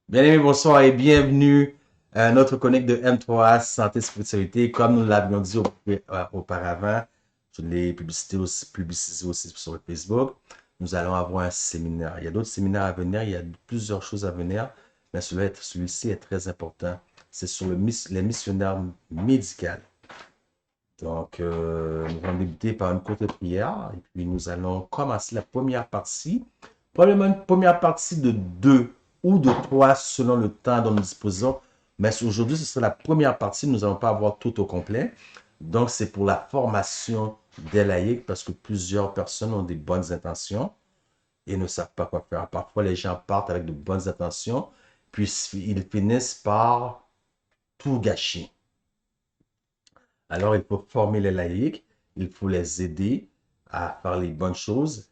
Bien aimé, bonsoir et bienvenue à notre chronique de M3 Santé Spiritualité. Comme nous l'avions dit auparavant, je l'ai publicisé aussi sur le Facebook. Nous allons avoir un séminaire. Il y a d'autres séminaires à venir, il y a plusieurs choses à venir, mais celui-ci est très important. C'est sur les missionnaires médicaux. Donc, nous allons débuter par une courte prière et puis nous allons commencer la première partie. Probablement une première partie de 2 ou de 3 selon le temps dont nous disposons. Mais aujourd'hui, ce sera la première partie. Nous n'allons pas avoir tout au complet. Donc, c'est pour la formation des laïcs parce que plusieurs personnes ont des bonnes intentions et ne savent pas quoi faire. Parfois, les gens partent avec de bonnes intentions, puis ils finissent par tout gâcher. Alors, il faut former les laïcs, il faut les aider à faire les bonnes choses.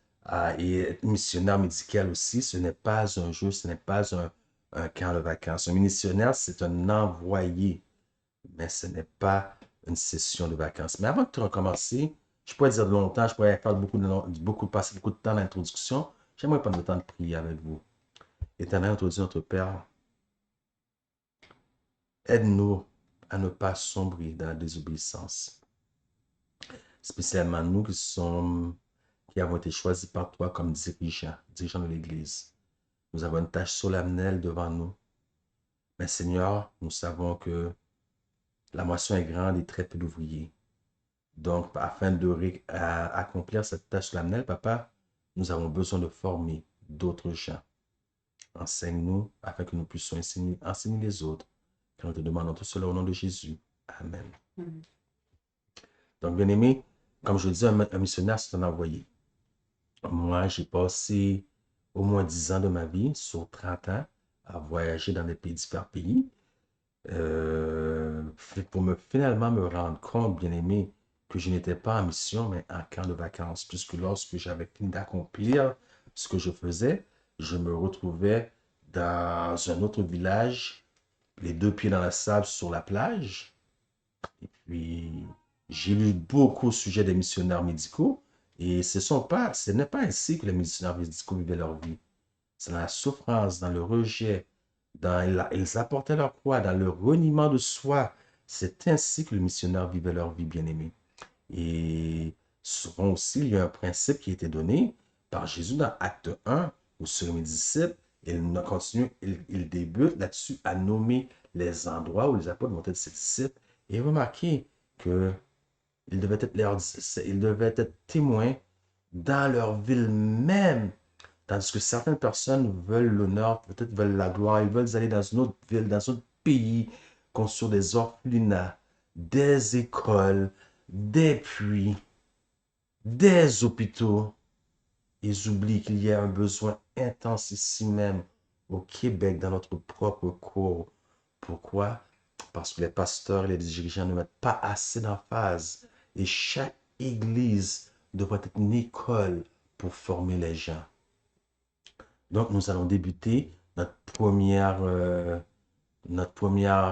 Et être missionnaire médical aussi, ce n'est pas un jeu, ce n'est pas un camp de vacances. Un missionnaire, c'est un envoyé, mais ce n'est pas une session de vacances. Mais avant de recommencer, je pourrais dire longtemps, je pourrais faire passer beaucoup de temps dans l'introduction. J'aimerais prendre le temps de prier avec vous. Éternel, notre Dieu, notre Père, aide-nous à ne pas sombrer dans la désobéissance. Spécialement nous qui avons été choisis par toi comme dirigeants de l'Église. Nous avons une tâche solennelle devant nous. Mais Seigneur, nous savons que la moisson est grande et très peu d'ouvriers. Donc, afin accomplir cette tâche solennelle, Papa, nous avons besoin de former d'autres gens. Enseigne-nous afin que nous puissions enseigner les autres. Car nous te demandons tout cela au nom de Jésus. Amen. Donc, bien aimé, comme je le dis, un missionnaire, c'est un envoyé. Moi, j'ai passé au moins 10 ans de ma vie, sur 30 ans, à voyager dans différents pays, pour finalement me rendre compte, bien aimé, que je n'étais pas en mission, mais en camp de vacances, puisque lorsque j'avais fini d'accomplir ce que je faisais, je me retrouvais dans un autre village, les 2 pieds dans la sable sur la plage, et puis j'ai lu beaucoup au sujet des missionnaires médicaux, et ce n'est pas ainsi que les missionnaires médicaux vivaient leur vie. C'est dans la souffrance, dans le rejet, ils apportaient leur croix, dans le reniement de soi. C'est ainsi que les missionnaires vivaient leur vie, bien-aimés. Et souvent aussi, il y a un principe qui a été donné par Jésus dans Acte 1, où sur mes disciples, il débute là-dessus à nommer les endroits où les apôtres vont être ses disciples. Et remarquez que ils devaient être témoins dans leur ville même. Tandis que certaines personnes veulent l'honneur, peut-être veulent la gloire, ils veulent aller dans une autre ville, dans un autre pays, construire des orphelinats, des écoles, des puits, des hôpitaux. Ils oublient qu'il y a un besoin intense ici même, au Québec, dans notre propre corps. Pourquoi? Parce que les pasteurs et les dirigeants ne mettent pas assez d'emphase. Et chaque église devrait être une école pour former les gens. Donc, nous allons débuter notre première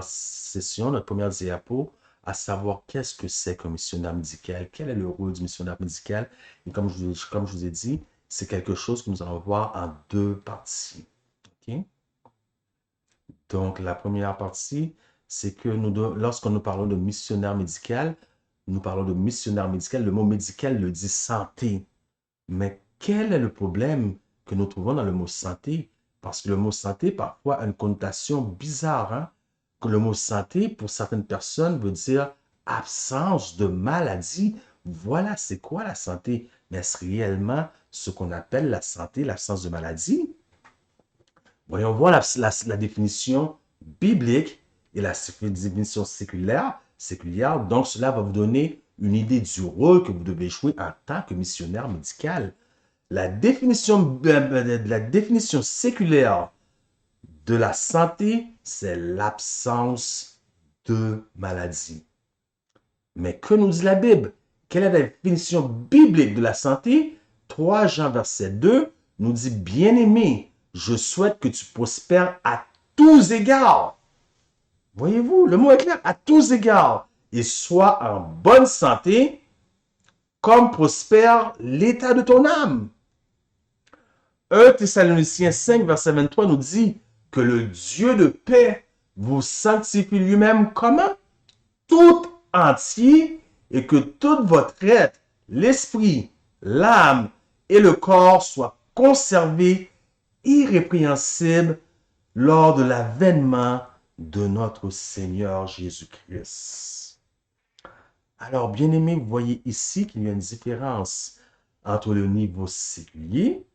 session, notre première diapo, à savoir qu'est-ce que c'est qu'un missionnaire médical, quel est le rôle du missionnaire médical. Et comme je vous ai dit, c'est quelque chose que nous allons voir en 2 parties. OK? Donc, la première partie, c'est que lorsque nous parlons de missionnaire médical, nous parlons de missionnaire médical. Le mot médical le dit santé. Mais quel est le problème que nous trouvons dans le mot santé? Parce que le mot santé, parfois, a une connotation bizarre. Hein? Que le mot santé, pour certaines personnes, veut dire absence de maladie. Voilà, c'est quoi la santé? Mais est-ce réellement ce qu'on appelle la santé, l'absence de maladie? Voyons voir la définition biblique et la définition séculière. Donc, cela va vous donner une idée du rôle que vous devez jouer en tant que missionnaire médical. La définition séculaire de la santé, c'est l'absence de maladie. Mais que nous dit la Bible? Quelle est la définition biblique de la santé? 3 Jean verset 2 nous dit, bien-aimé, je souhaite que tu prospères à tous égards. Voyez-vous, le mot est clair, à tous égards. Et sois en bonne santé, comme prospère l'état de ton âme. 1 Thessaloniciens 5, verset 23 nous dit que le Dieu de paix vous sanctifie lui-même comment? Tout entier et que toute votre être, l'esprit, l'âme et le corps soient conservés irrépréhensibles lors de l'avènement de notre Seigneur Jésus-Christ. Alors, bien aimé, vous voyez ici qu'il y a une différence entre le niveau séculier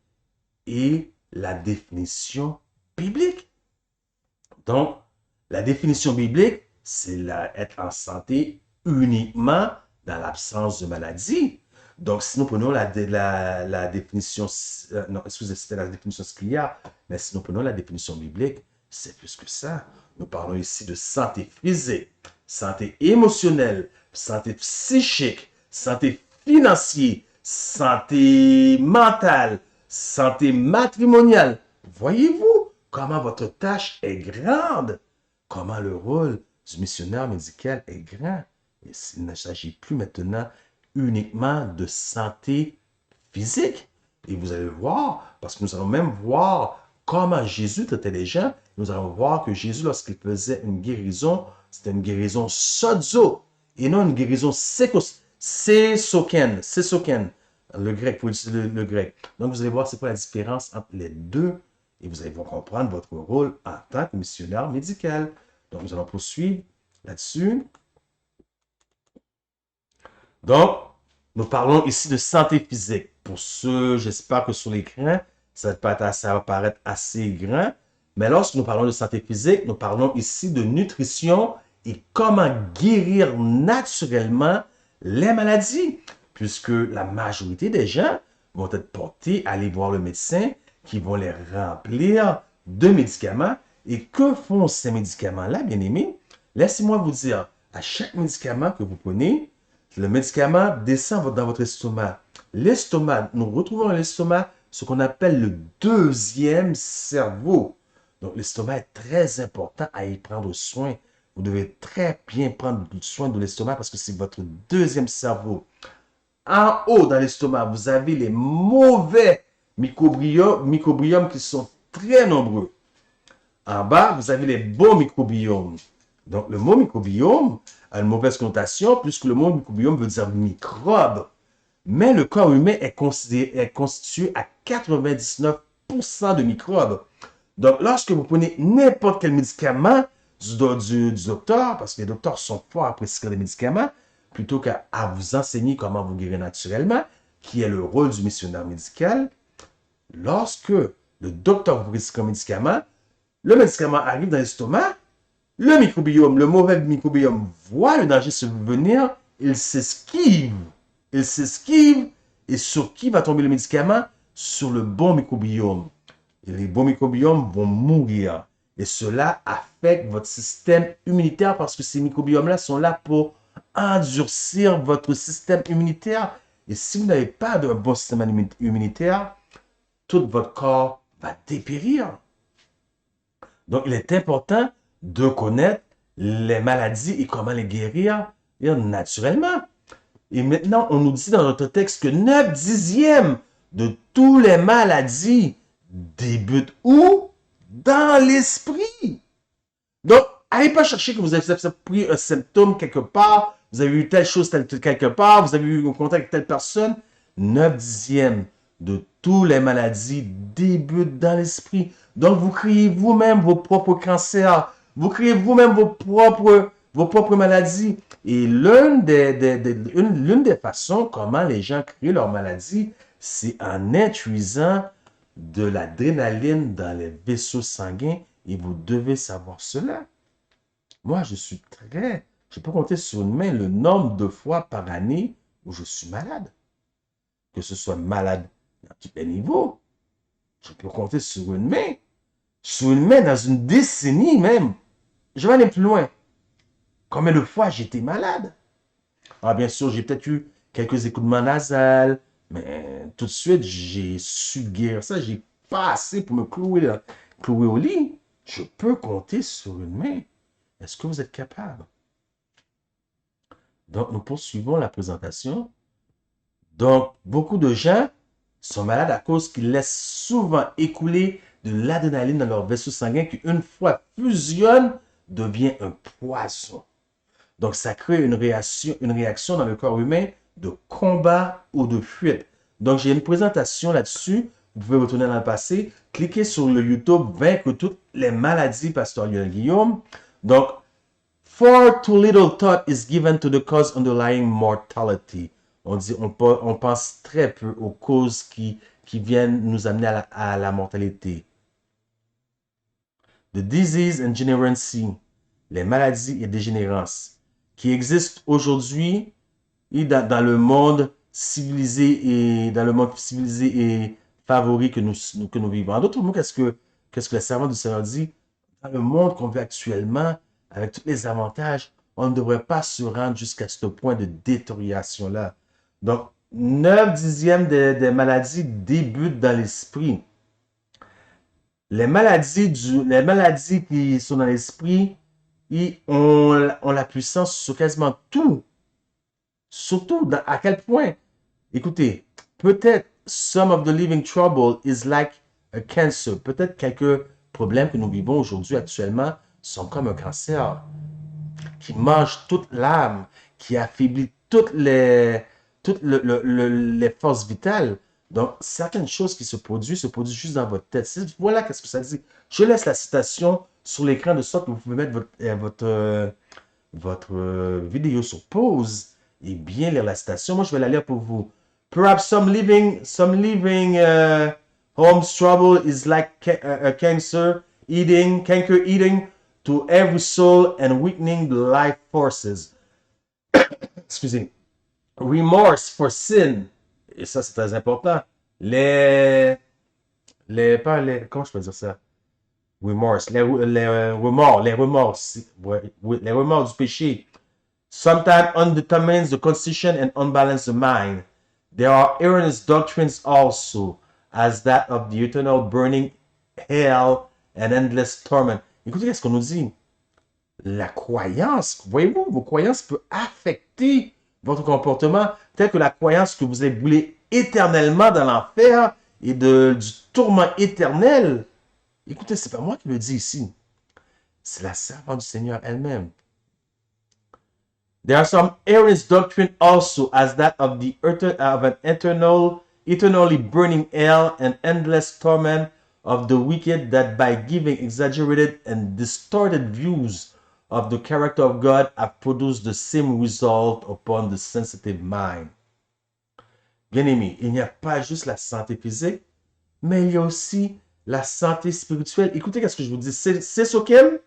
et la définition biblique. Donc, la définition biblique, c'est être en santé uniquement dans l'absence de maladie. Donc, si nous prenons la définition, non, excusez, c'était la définition séculière, mais si nous prenons la définition biblique, c'est plus que ça. Nous parlons ici de santé physique, santé émotionnelle, santé psychique, santé financière, santé mentale, santé matrimoniale. Voyez-vous comment votre tâche est grande? Comment le rôle du missionnaire médical est grand? Et il ne s'agit plus maintenant uniquement de santé physique. Et vous allez voir, parce que nous allons même voir comment Jésus traitait les gens. Nous allons voir que Jésus, lorsqu'il faisait une guérison, c'était une guérison sozo et non une guérison sésoken, le grec, pour utiliser le grec. Donc, vous allez voir c'est quoi la différence entre les deux et vous allez comprendre votre rôle en tant que missionnaire médical. Donc, nous allons poursuivre là-dessus. Donc, nous parlons ici de santé physique. Pour ceux, j'espère que sur l'écran, ça va paraître assez grand. Mais lorsque nous parlons de santé physique, nous parlons ici de nutrition et comment guérir naturellement les maladies. Puisque la majorité des gens vont être portés à aller voir le médecin qui vont les remplir de médicaments. Et que font ces médicaments-là, bien aimés? Laissez-moi vous dire, à chaque médicament que vous prenez, le médicament descend dans votre estomac. L'estomac, nous retrouvons dans l'estomac ce qu'on appelle le deuxième cerveau. Donc, l'estomac est très important à y prendre soin. Vous devez très bien prendre soin de l'estomac parce que c'est votre deuxième cerveau. En haut, dans l'estomac, vous avez les mauvais microbiomes qui sont très nombreux. En bas, vous avez les bons microbiomes. Donc, le mot microbiome a une mauvaise connotation puisque le mot microbiome veut dire microbe. Mais le corps humain est constitué à 99% de microbes. Donc, lorsque vous prenez n'importe quel médicament du docteur, parce que les docteurs sont forts à prescrire des médicaments, plutôt qu'à vous enseigner comment vous guérir naturellement, qui est le rôle du missionnaire médical, lorsque le docteur vous prescrit un médicament, le médicament arrive dans l'estomac, le microbiome, le mauvais microbiome voit le danger survenir, il s'esquive. Il s'esquive et sur qui va tomber le médicament? Sur le bon microbiome. Et les bons microbiomes vont mourir. Et cela affecte votre système immunitaire parce que ces microbiomes-là sont là pour endurcir votre système immunitaire. Et si vous n'avez pas de bon système immunitaire, tout votre corps va dépérir. Donc, il est important de connaître les maladies et comment les guérir naturellement. Et maintenant, on nous dit dans notre texte que 9/10 de toutes les maladies débutent où? Dans l'esprit. Donc, allez pas chercher que vous avez pris un symptôme quelque part, vous avez eu telle chose quelque part, vous avez eu un contact avec telle personne. 9/10 de toutes les maladies débutent dans l'esprit. Donc, vous créez vous-même vos propres cancers, vous créez vous-même vos propres maladies. Et l'une des façons comment les gens créent leurs maladies, c'est en introduisant de l'adrénaline dans les vaisseaux sanguins. Et vous devez savoir cela. Moi, je peux compter sur une main le nombre de fois par année où je suis malade. Que ce soit malade à tous les niveaux. Je peux compter sur une main. Sur une main dans une décennie même. Je vais aller plus loin. Combien de fois j'étais malade? Ah, bien sûr, j'ai peut-être eu quelques écoutements nasales, mais tout de suite, j'ai su guérir ça. J'ai pas assez pour me clouer au lit. Je peux compter sur une main. Est-ce que vous êtes capable? Donc, nous poursuivons la présentation. Donc, beaucoup de gens sont malades à cause qu'ils laissent souvent écouler de l'adrénaline dans leur vaisseau sanguin qui, une fois fusionne, devient un poison. Donc, ça crée une réaction dans le corps humain de combat ou de fuite. Donc, j'ai une présentation là-dessus. Vous pouvez retourner dans le passé. Cliquez sur le YouTube Vaincre toutes les maladies, Pasteur Lionel Guillaume. Donc, for too little thought is given to the cause underlying mortality. On dit, on pense très peu aux causes qui viennent nous amener à la mortalité. The disease and degeneracy, les maladies et dégénérances, qui existent aujourd'hui dans le monde civilisé et favori que nous vivons. En d'autres mots, qu'est-ce que le servant du Seigneur dit? Dans le monde qu'on vit actuellement, avec tous les avantages, on ne devrait pas se rendre jusqu'à ce point de détérioration-là. Donc, 9/10 des maladies débutent dans l'esprit. Les maladies qui sont dans l'esprit, ils ont la puissance sur quasiment tout. Surtout, à quel point? Écoutez, peut-être some of the living trouble is like a cancer. Peut-être quelques problèmes que nous vivons aujourd'hui actuellement sont comme un cancer qui mange toute l'âme, qui affaiblit toutes les forces vitales. Donc, certaines choses qui se produisent juste dans votre tête. Voilà qu'est-ce que ça dit. Je laisse la citation sur l'écran de sorte que vous pouvez mettre votre vidéo sur pause et bien lire la citation. Moi, je vais la lire pour vous. Perhaps some living home's trouble is like a cancer eating to every soul and weakening the life forces. Excusez. Remorse for sin. Et ça, c'est très important. Comment je peux dire ça? Remorse. Les remords du péché. Sometimes undetermines the constitution and unbalance the mind. There are erroneous doctrines also, as that of the eternal burning hell and endless torment. Écoutez, qu'est-ce qu'on nous dit? La croyance, voyez-vous, vos croyances peuvent affecter votre comportement, tel que la croyance que vous êtes brûlé éternellement dans l'enfer et du tourment éternel. Écoutez, c'est pas moi qui le dis ici. C'est la servante du Seigneur elle-même. There are some erroneous doctrine also, as that of an eternally burning hell and endless torment of the wicked, that by giving exaggerated and distorted views of the character of God have produced the same result upon the sensitive mind. Bien-aimés, il n'y a pas juste la santé physique, mais il y a aussi la santé spirituelle. Écoutez, qu'est-ce que je vous dis? C'est Sokem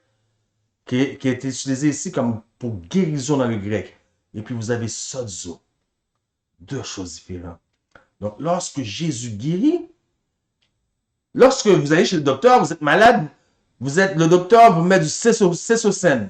qui a été utilisé ici comme pour guérison dans le grec. Et puis vous avez sozo. Deux choses différentes. Donc, lorsque Jésus guérit, lorsque vous allez chez le docteur, vous êtes malade, le docteur vous met du Sesoken.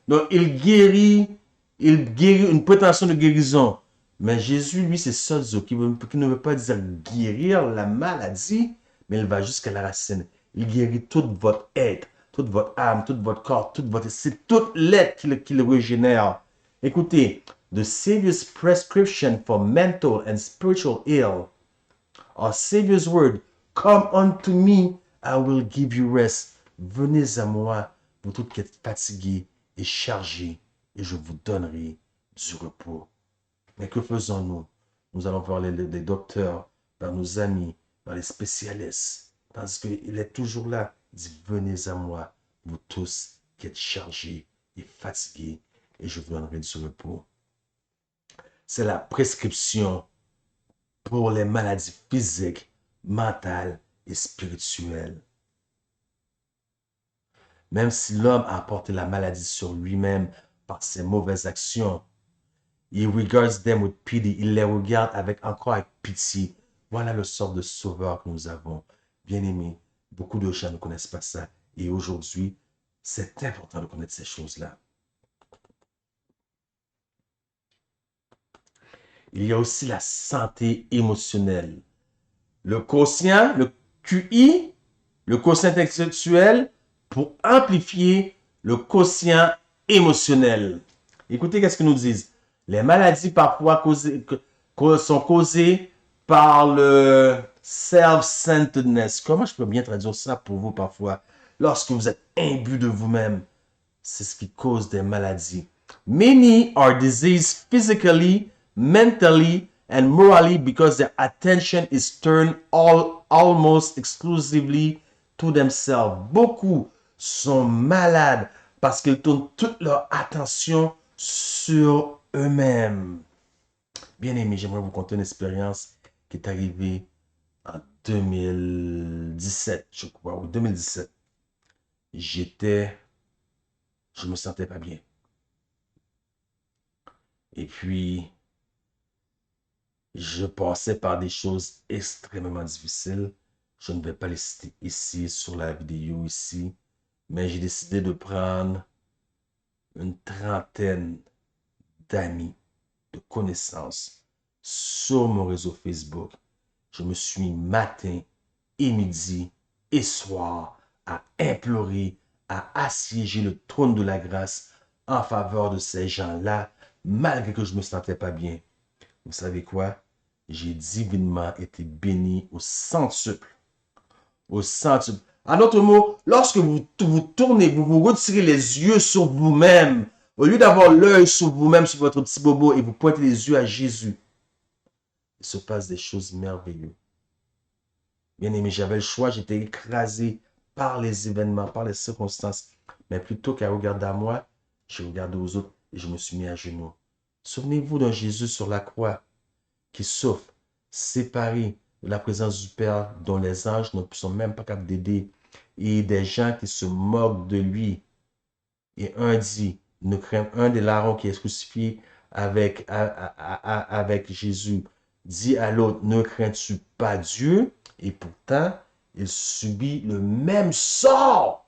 Donc, il guérit une prétention de guérison. Mais Jésus, lui, c'est sozo, qui ne veut pas dire guérir la maladie, mais il va jusqu'à la racine. Il guérit toute votre être, toute votre âme, tout votre corps, c'est toute l'être qui le régénère. Écoutez, the Savior's prescription for mental and spiritual ill, our Savior's word, come unto me, I will give you rest. Venez à moi, vous tous qui êtes fatigués et chargés, et je vous donnerai du repos. Mais que faisons-nous? Nous allons voir les docteurs, par nos amis, par les spécialistes, tandis qu'il est toujours là. Il dit, venez à moi, vous tous qui êtes chargés et fatigués, et je vous donnerai du repos. C'est la prescription pour les maladies physiques, mentales et spirituelles. Même si l'homme a apporté la maladie sur lui-même par ses mauvaises actions, he regards them with pity. Il les regarde avec pitié. Voilà le sort de sauveur que nous avons. Bien-aimés, beaucoup de gens ne connaissent pas ça. Et aujourd'hui, c'est important de connaître ces choses-là. Il y a aussi la santé émotionnelle. Le quotient, le QI, le quotient intellectuel, pour amplifier le quotient émotionnel. Écoutez, qu'est-ce qu'ils nous disent? Les maladies parfois sont causées par Self-centeredness. Comment je peux bien traduire ça pour vous parfois? Lorsque vous êtes imbu de vous-même, c'est ce qui cause des maladies. Many are diseased physically, mentally, and morally because their attention is turned almost exclusively to themselves. Beaucoup sont malades parce qu'ils tournent toute leur attention sur eux-mêmes. Bien aimé, j'aimerais vous conter une expérience qui est arrivée en 2017, je crois, ou 2017. Je me sentais pas bien. Et puis, je passais par des choses extrêmement difficiles. Je ne vais pas les citer ici, sur la vidéo ici, mais j'ai décidé de prendre une trentaine d'amis, de connaissances sur mon réseau Facebook. Je me suis matin et midi et soir à implorer, à assiéger le trône de la grâce en faveur de ces gens-là, malgré que je ne me sentais pas bien. Vous savez quoi? J'ai divinement été béni au centuple. Au centuple. En d'autres mots, lorsque vous tournez, vous vous retirez les yeux sur vous-même, au lieu d'avoir l'œil sur vous-même, sur votre petit bobo, et vous pointez les yeux à Jésus, il se passe des choses merveilleuses. Bien aimé, j'avais le choix, j'étais écrasé par les événements, par les circonstances. Mais plutôt qu'à regarder à moi, j'ai regardé aux autres et je me suis mis à genoux. Souvenez-vous d'un Jésus sur la croix qui souffre, séparé de la présence du Père, dont les anges ne sont même pas capables d'aider, et des gens qui se moquent de lui. Et un dit, ne crains, un des larrons qui est crucifié avec Jésus, dit à l'autre, ne crains-tu pas Dieu? Et pourtant, il subit le même sort.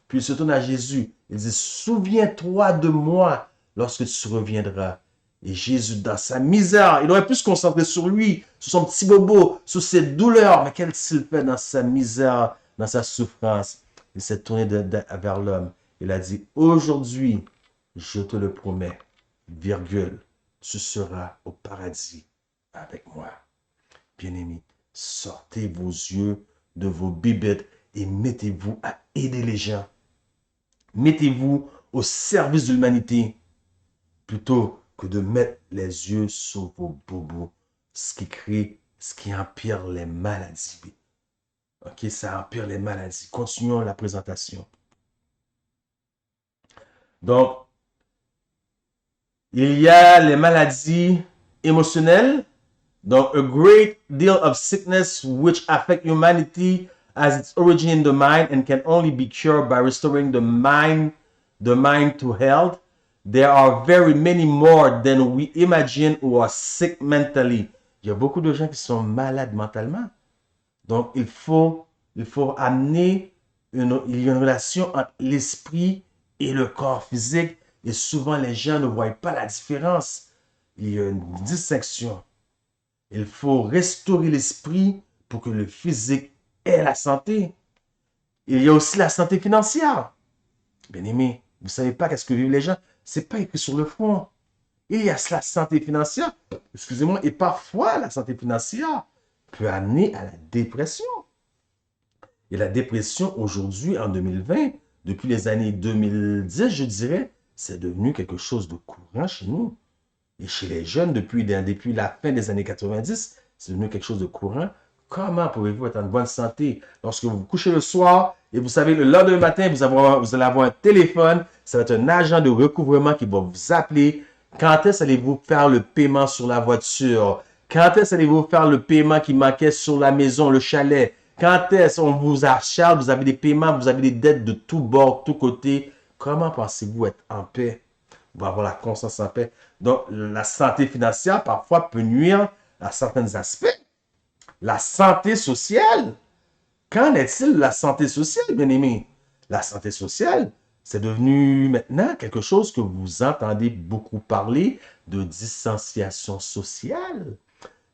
Puis il se tourne à Jésus. Il dit, souviens-toi de moi lorsque tu reviendras. Et Jésus, dans sa misère, il aurait pu se concentrer sur lui, sur son petit bobo, sur ses douleurs. Mais qu'est-ce qu'il fait dans sa misère, dans sa souffrance? Il s'est tourné vers l'homme. Il a dit, aujourd'hui, je te le promets, virgule, tu seras au paradis avec moi. Bien-aimés, sortez vos yeux de vos bibettes et mettez-vous à aider les gens. Mettez-vous au service de l'humanité plutôt que de mettre les yeux sur vos bobos, ce qui empire les maladies. Ok, ça empire les maladies. Continuons la présentation. Donc, il y a les maladies émotionnelles. Donc, a great deal of sickness which affect humanity as its origin in the mind and can only be cured by restoring the mind to health. There are very many more than we imagine who are sick mentally. Il y a beaucoup de gens qui sont malades mentalement. Donc, il faut amener il y a une relation entre l'esprit et le corps physique. Et souvent, les gens ne voient pas la différence. Il y a une distinction. Il faut restaurer l'esprit pour que le physique ait la santé. Il y a aussi la santé financière. Bien aimé, vous ne savez pas qu'est-ce que vivent les gens. Ce n'est pas écrit sur le front. Il y a la santé financière, excusez-moi, et parfois la santé financière peut amener à la dépression. Et la dépression aujourd'hui, en 2020, depuis les années 2010, je dirais, c'est devenu quelque chose de courant chez nous. Et chez les jeunes, depuis la fin des années 90, c'est devenu quelque chose de courant. Comment pouvez-vous être en bonne santé lorsque vous vous couchez le soir et vous savez, le lendemain matin, vous allez avoir un téléphone, ça va être un agent de recouvrement qui va vous appeler. Quand est-ce allez-vous faire le paiement sur la voiture? Quand est-ce allez-vous faire le paiement qui manquait sur la maison, le chalet? Quand est-ce qu'on vous achète, vous avez des paiements, vous avez des dettes de tous bords, de tous côtés? Comment pensez-vous être en paix? Vous avoir la conscience en paix. Donc, la santé financière, parfois, peut nuire à certains aspects. La santé sociale. Qu'en est-il de la santé sociale, bien aimé? La santé sociale, c'est devenu maintenant quelque chose que vous entendez beaucoup parler de distanciation sociale.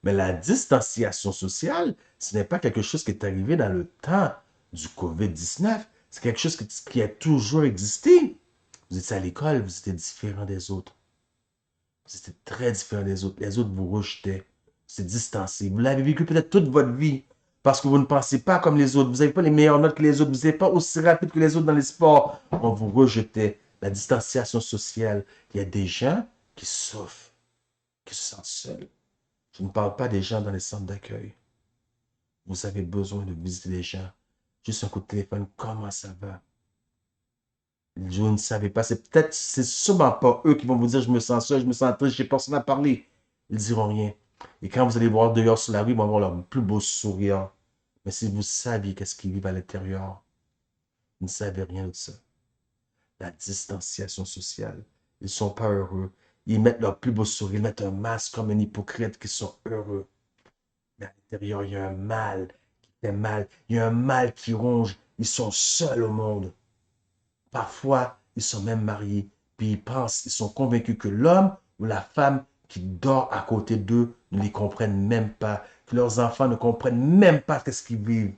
Mais la distanciation sociale, ce n'est pas quelque chose qui est arrivé dans le temps du COVID-19. C'est quelque chose qui a toujours existé. Vous étiez à l'école, vous étiez différent des autres. Vous étiez très différent des autres. Les autres vous rejetaient. c'est distancé. Vous l'avez vécu peut-être toute votre vie parce que vous ne pensez pas comme les autres. Vous n'avez pas les meilleures notes que les autres. Vous n'êtes pas aussi rapide que les autres dans les sports. On vous rejetait. La distanciation sociale. Il y a des gens qui souffrent, qui se sentent seuls. Je ne parle pas des gens dans les centres d'accueil. Vous avez besoin de visiter les gens. Juste un coup de téléphone. Comment ça va? Je ne savais pas. C'est sûrement pas eux qui vont vous dire je me sens seul, je me sens triste, j'ai personne à parler. Ils diront rien. Et quand vous allez voir dehors sur la rue, ils vont avoir leur plus beau sourire. Mais si vous saviez qu'est-ce qu'ils vivent à l'intérieur, vous ne savez rien de ça. La distanciation sociale. Ils ne sont pas heureux. Ils mettent leur plus beau sourire, ils mettent un masque comme un hypocrite qui sont heureux. Mais à l'intérieur, il y a un mal qui fait mal. Il y a un mal qui ronge. Ils sont seuls au monde. Parfois, ils sont même mariés, puis ils pensent, ils sont convaincus que l'homme ou la femme qui dort à côté d'eux ne les comprennent même pas, que leurs enfants ne comprennent même pas ce qu'ils vivent.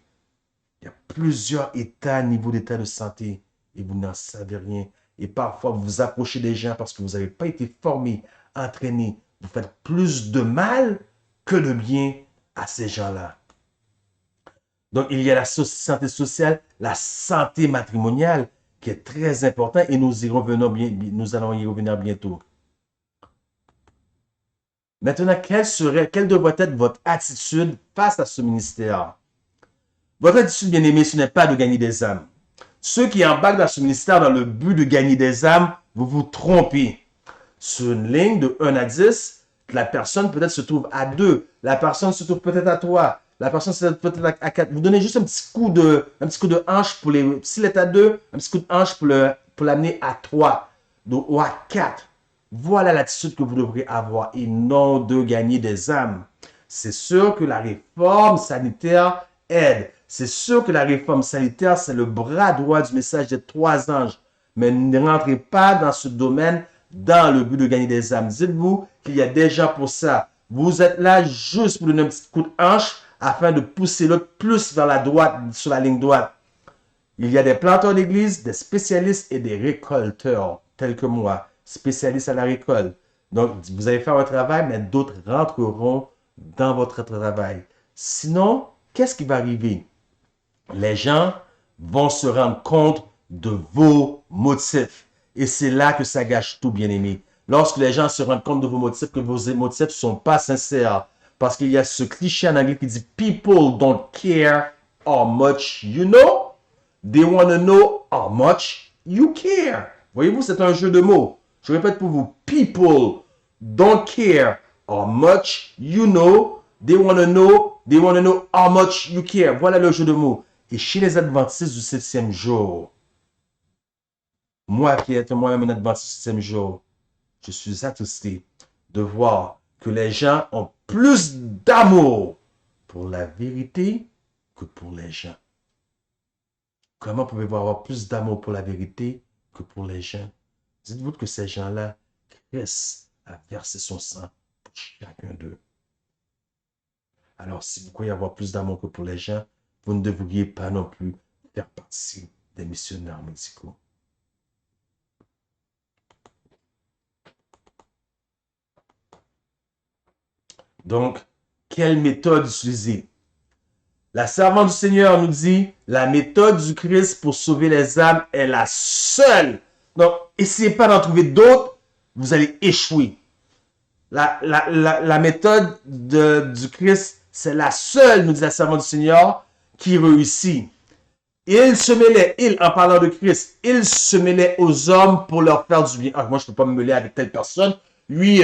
Il y a plusieurs états, niveau d'état de santé, et vous n'en savez rien. Et parfois, vous vous approchez des gens parce que vous n'avez pas été formé, entraîné. Vous faites plus de mal que de bien à ces gens-là. Donc, il y a la santé sociale, la santé matrimoniale, qui est très important et nous allons y revenir bientôt. Maintenant, quelle devrait être votre attitude face à ce ministère? Votre attitude, bien aimé, ce n'est pas de gagner des âmes. Ceux qui embarquent dans ce ministère dans le but de gagner des âmes, vous vous trompez. Sur une ligne de 1 à 10, la personne peut-être se trouve à 2. La personne se trouve peut-être à 3. La personne se trouve peut-être à 4. Vous donnez juste un petit coup de hanche pour les... S'il est à 2, un petit coup de hanche pour l'amener à 3 ou à 4. Voilà l'attitude que vous devrez avoir et non de gagner des âmes. C'est sûr que la réforme sanitaire aide. C'est sûr que la réforme sanitaire, c'est le bras droit du message des 3 anges. Mais ne rentrez pas dans ce domaine dans le but de gagner des âmes. Dites-vous qu'il y a des gens pour ça. Vous êtes là juste pour donner un petit coup de hanche afin de pousser l'autre plus vers la droite, sur la ligne droite. Il y a des planteurs d'église, des spécialistes et des récolteurs, tels que moi, spécialistes à la récolte. Donc, vous allez faire un travail, mais d'autres rentreront dans votre travail. Sinon, qu'est-ce qui va arriver? Les gens vont se rendre compte de vos motifs. Et c'est là que ça gâche tout, bien aimé. Lorsque les gens se rendent compte de vos motifs, que vos motifs ne sont pas sincères. Parce qu'il y a ce cliché en anglais qui dit « People don't care how much you know. They want to know how much you care. » Voyez-vous, c'est un jeu de mots. Je répète pour vous. « People don't care how much you know. They want to know how much you care. » Voilà le jeu de mots. Et chez les adventistes du 7e jour, moi qui est moi-même un adventiste du 7e jour, je suis attristé de voir que les gens ont plus d'amour pour la vérité que pour les gens. Comment pouvez-vous avoir plus d'amour pour la vérité que pour les gens? Dites-vous que ces gens-là, Christ a versé son sang pour chacun d'eux. Alors, si vous croyez avoir plus d'amour que pour les gens, vous ne devriez pas non plus faire partie des missionnaires médicaux. Donc, quelle méthode utiliser? La servante du Seigneur nous dit, la méthode du Christ pour sauver les âmes est la seule. Donc, essayez pas d'en trouver d'autres, vous allez échouer. La méthode du Christ, c'est la seule, nous dit la servante du Seigneur, qui réussit. Il se mêlait, en parlant de Christ, il se mêlait aux hommes pour leur faire du bien. Ah, moi, je ne peux pas me mêler avec telle personne. Lui,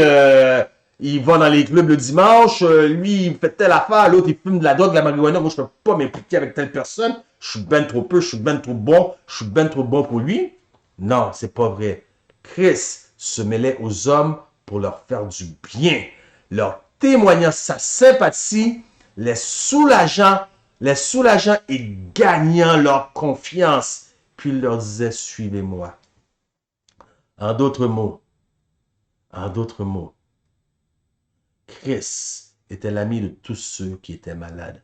il va dans les clubs le dimanche. Lui, il fait telle affaire. L'autre, il fume de la drogue, de la marijuana. Moi, je ne peux pas m'impliquer avec telle personne. Je suis ben trop peu, je suis ben trop bon. Je suis ben trop bon pour lui. Non, c'est pas vrai. Christ se mêlait aux hommes pour leur faire du bien. Leur témoignant sa sympathie, les soulageant et gagnant leur confiance. Puis il leur disait, suivez-moi. En d'autres mots, Christ était l'ami de tous ceux qui étaient malades.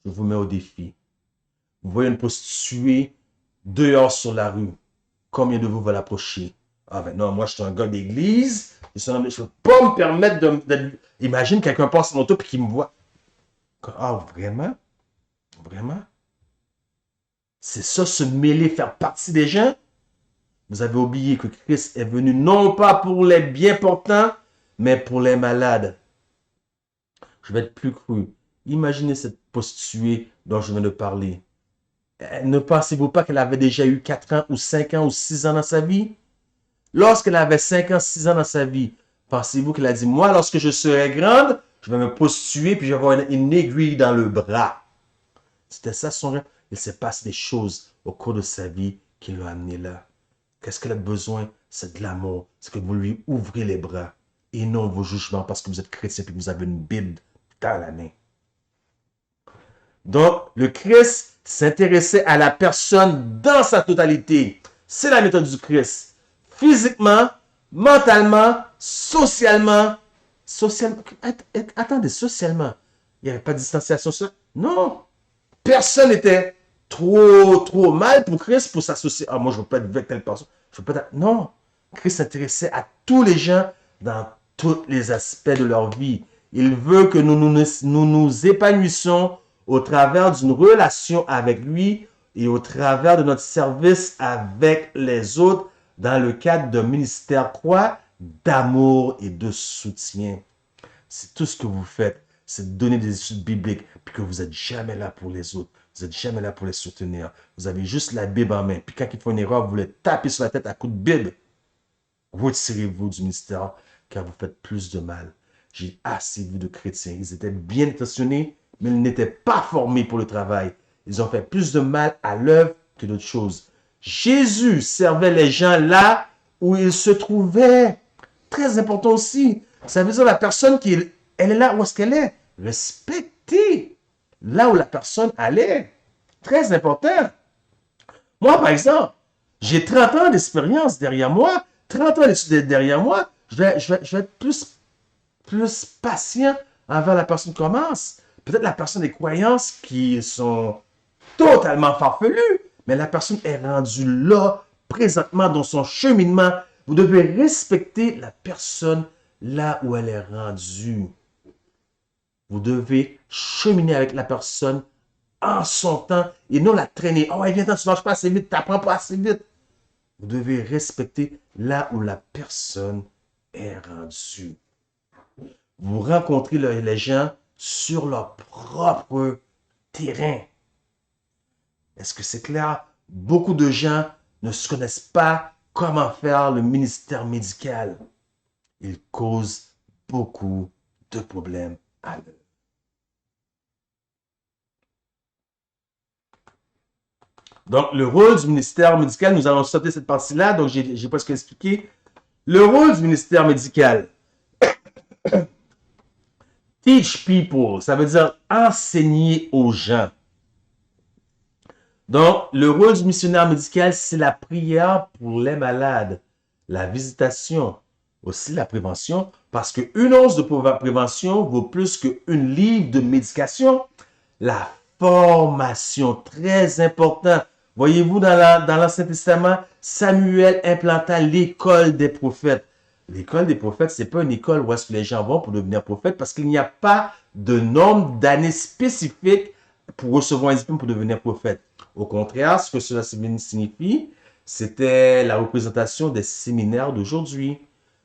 Je vous mets au défi. Vous voyez une prostituée dehors sur la rue. Combien de vous va l'approcher? Ah ben non, moi je suis un gars d'église, je ne peux pas me permettre Imagine quelqu'un passe en auto et qu'il me voit. Ah, vraiment? Vraiment? C'est ça, se mêler, faire partie des gens? Vous avez oublié que Christ est venu non pas pour les bien portants, mais pour les malades. Je vais être plus cru. Imaginez cette prostituée dont je viens de parler. Ne pensez-vous pas qu'elle avait déjà eu 4 ans ou 5 ans ou 6 ans dans sa vie? Lorsqu'elle avait 5 ans, 6 ans dans sa vie, pensez-vous qu'elle a dit, moi, lorsque je serai grande, je vais me prostituer puis je vais avoir une aiguille dans le bras. C'était ça son rêve. Il s'est passé des choses au cours de sa vie qui l'ont amené là. Qu'est-ce qu'elle a besoin? C'est de l'amour. C'est que vous lui ouvrez les bras et non vos jugements parce que vous êtes chrétien et que vous avez une Bible dans la main. Donc, le Christ s'intéressait à la personne dans sa totalité. C'est la méthode du Christ. Physiquement, mentalement, socialement. Attendez, socialement. Il n'y avait pas de distanciation sociale? Non. Personne n'était trop mal pour Christ pour s'associer. Ah, moi, je ne veux pas être avec telle personne. Je veux pas être... Non. Christ s'intéressait à tous les gens dans tous les aspects de leur vie. Il veut que nous épanouissons au travers d'une relation avec lui et au travers de notre service avec les autres dans le cadre d'un ministère quoi? D'amour et de soutien. C'est tout ce que vous faites, c'est de donner des études bibliques, puis que vous n'êtes jamais là pour les autres. Vous n'êtes jamais là pour les soutenir. Vous avez juste la Bible en main. Puis quand ils font une erreur, vous les tapez sur la tête à coups de Bible. Retirez-vous du ministère, car vous faites plus de mal. J'ai assez vu de chrétiens. Ils étaient bien intentionnés, mais ils n'étaient pas formés pour le travail. Ils ont fait plus de mal à l'œuvre que d'autres choses. Jésus servait les gens là où ils se trouvaient. Très important aussi. Ça veut dire la personne elle est là où est-ce qu'elle est. Respectez là où la personne allait. Très important. Moi, par exemple, j'ai 30 ans d'expérience derrière moi, 30 ans d'études derrière moi. Je vais être plus patient envers la personne qui commence. Peut-être la personne des croyances qui sont totalement farfelues, mais la personne est rendue là, présentement, dans son cheminement. Vous devez respecter la personne là où elle est rendue. Vous devez cheminer avec la personne en son temps et non la traîner. Oh, viens, tu ne marches pas assez vite, tu n'apprends pas assez vite. Vous devez respecter là où la personne est rendue. Vous rencontrez les gens sur leur propre terrain. Est-ce que c'est clair? Beaucoup de gens ne se connaissent pas comment faire le ministère médical. Ils causent beaucoup de problèmes à l'heure. Donc, le rôle du ministère médical, nous allons sauter cette partie-là, donc j'ai presque expliqué. Le rôle du ministère médical. Teach people, ça veut dire enseigner aux gens. Donc, le rôle du missionnaire médical, c'est la prière pour les malades, la visitation, aussi la prévention, parce qu'une once de prévention vaut plus qu'une livre de médication. La formation, très important. Voyez-vous, dans l'Ancien Testament, Samuel implanta l'école des prophètes. L'école des prophètes, ce n'est pas une école où est-ce que les gens vont pour devenir prophète parce qu'il n'y a pas de nombre d'années spécifiques pour recevoir un diplôme pour devenir prophète. Au contraire, ce que cela signifie, c'était la représentation des séminaires d'aujourd'hui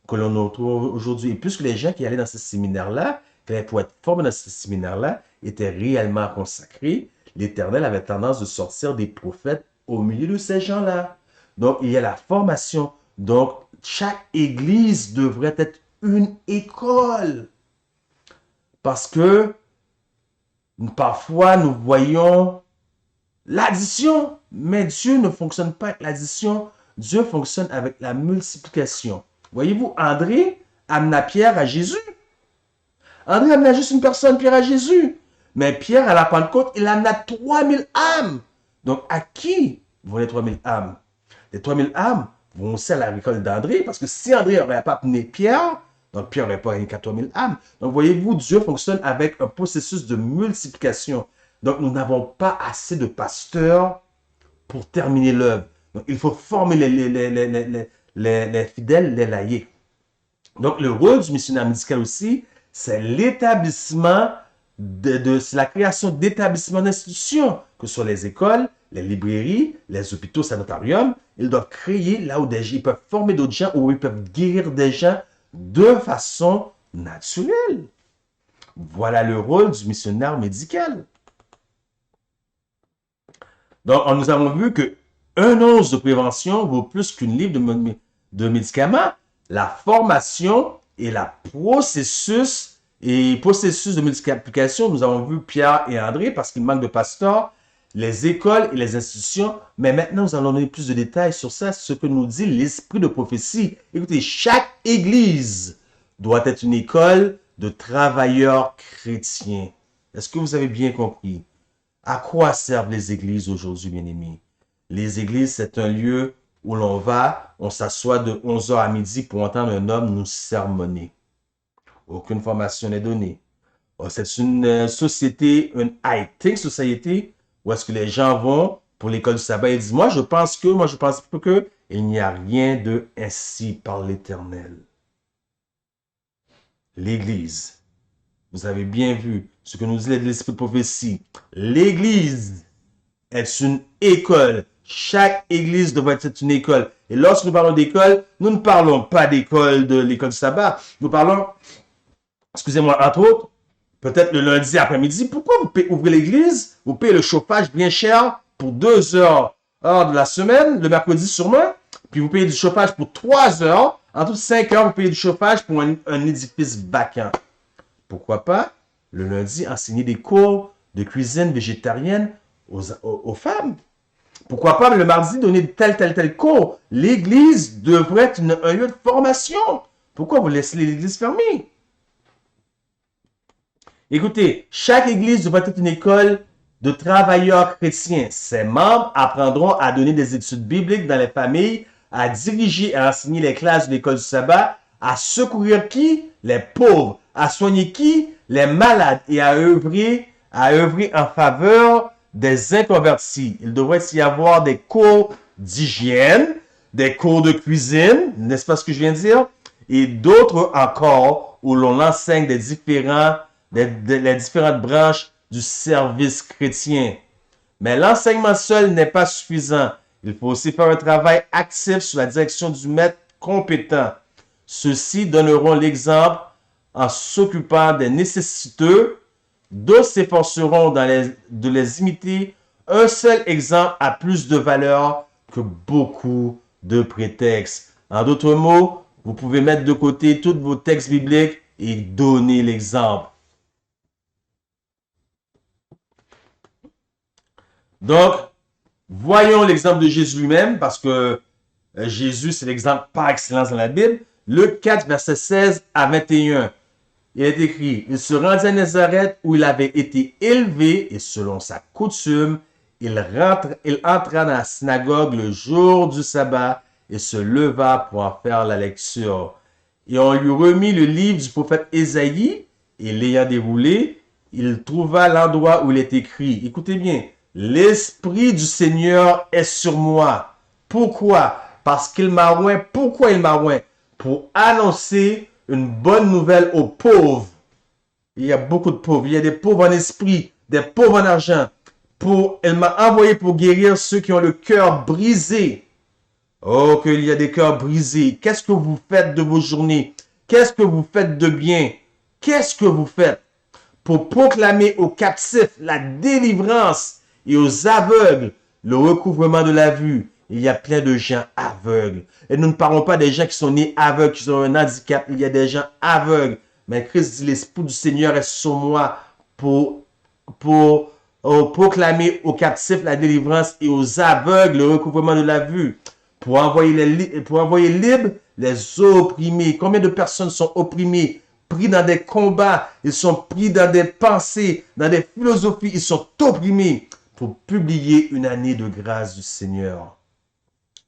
que l'on retrouve aujourd'hui. Et puisque les gens qui allaient dans ces séminaires-là, qui allaient pour être formés dans ces séminaires-là, étaient réellement consacrés, l'Éternel avait tendance de sortir des prophètes au milieu de ces gens-là. Donc, il y a la formation. Donc, chaque église devrait être une école. Parce que parfois, nous voyons l'addition, mais Dieu ne fonctionne pas avec l'addition. Dieu fonctionne avec la multiplication. Voyez-vous, André amena Pierre à Jésus. André amena juste une personne, Pierre à Jésus. Mais Pierre, à la Pentecôte, il amena 3000 âmes. Donc, à qui vont les 3000 âmes? Les 3000 âmes vont aussi à la récolte d'André, parce que si André n'aurait pas amené Pierre, donc Pierre n'aurait pas gagné qu'à 3000 âmes. Donc, voyez-vous, Dieu fonctionne avec un processus de multiplication. Donc, nous n'avons pas assez de pasteurs pour terminer l'œuvre. Donc, il faut former les fidèles, les laïcs. Donc, le rôle du missionnaire médical aussi, c'est l'établissement c'est la création d'établissements d'institutions, que ce soit les écoles, les librairies, les hôpitaux, sanitariums. Ils doivent créer là où ils peuvent former d'autres gens, où ils peuvent guérir des gens de façon naturelle. Voilà le rôle du missionnaire médical. Donc, nous avons vu que un once de prévention vaut plus qu'une livre de médicaments. La formation et processus de multiplication, nous avons vu Pierre et André parce qu'il manque de pasteurs, les écoles et les institutions. Mais maintenant, nous allons donner plus de détails sur ça, ce que nous dit l'esprit de prophétie. Écoutez, chaque église doit être une école de travailleurs chrétiens. Est-ce que vous avez bien compris? À quoi servent les églises aujourd'hui, bien-aimés? Les églises, c'est un lieu où l'on va, on s'assoit de 11h à midi pour entendre un homme nous sermonner. Aucune formation n'est donnée. C'est une société, une high-tech society, où est-ce que les gens vont pour l'école du sabbat et disent, moi je pense que, il n'y a rien de ainsi par l'Éternel. L'Église. Vous avez bien vu ce que nous dit l'Esprit de prophétie. L'Église est une école. Chaque église devrait être une école. Et lorsque nous parlons d'école, nous ne parlons pas d'école de l'école du sabbat. Nous parlons, excusez-moi, entre autres, peut-être le lundi après-midi. Pourquoi vous ouvrez l'église? Vous payez le chauffage bien cher pour 2 heures de la semaine, le mercredi sûrement. Puis vous payez du chauffage pour 3 heures. En tout, 5 heures, vous payez du chauffage pour un édifice vacant. Pourquoi pas, le lundi, enseigner des cours de cuisine végétarienne aux femmes? Pourquoi pas le mardi donner tel cours? L'église devrait être un lieu de formation. Pourquoi vous laissez l'église fermée? Écoutez, chaque église devrait être une école de travailleurs chrétiens. Ses membres apprendront à donner des études bibliques dans les familles, à diriger et à enseigner les classes de l'école du sabbat, à secourir qui? Les pauvres. À soigner qui? Les malades. Et à œuvrer en faveur des inconvertis. Il devrait y avoir des cours d'hygiène, des cours de cuisine, n'est-ce pas ce que je viens de dire? Et d'autres encore où l'on enseigne les différentes branches du service chrétien. Mais l'enseignement seul n'est pas suffisant. Il faut aussi faire un travail actif sous la direction du maître compétent. Ceux-ci donneront l'exemple en s'occupant des nécessiteux. D'autres s'efforceront de les imiter. Un seul exemple a plus de valeur que beaucoup de prétextes. En d'autres mots, vous pouvez mettre de côté tous vos textes bibliques et donner l'exemple. Donc, voyons l'exemple de Jésus lui-même, parce que Jésus, c'est l'exemple par excellence dans la Bible. Luc 4, verset 16 à 21. Il est écrit, il se rendit à Nazareth où il avait été élevé et selon sa coutume, il entra dans la synagogue le jour du sabbat et se leva pour en faire la lecture. Et on lui remit le livre du prophète Ésaïe et l'ayant déroulé, il trouva l'endroit où il est écrit. Écoutez bien, l'Esprit du Seigneur est sur moi. Pourquoi? Parce qu'il m'a oint. Pourquoi il m'a oint? Pour annoncer une bonne nouvelle aux pauvres. Il y a beaucoup de pauvres. Il y a des pauvres en esprit, des pauvres en argent. Elle m'a envoyé pour guérir ceux qui ont le cœur brisé. Oh, qu'il y a des cœurs brisés. Qu'est-ce que vous faites de vos journées? Qu'est-ce que vous faites de bien? Qu'est-ce que vous faites pour proclamer aux captifs la délivrance et aux aveugles le recouvrement de la vue? Il y a plein de gens aveugles. Et nous ne parlons pas des gens qui sont nés aveugles, qui ont un handicap. Il y a des gens aveugles. Mais Christ dit, l'Esprit du Seigneur est sur moi pour proclamer aux captifs la délivrance et aux aveugles le recouvrement de la vue. Pour envoyer libres les opprimés. Combien de personnes sont opprimées, pris dans des combats, ils sont pris dans des pensées, dans des philosophies, ils sont opprimés pour publier une année de grâce du Seigneur.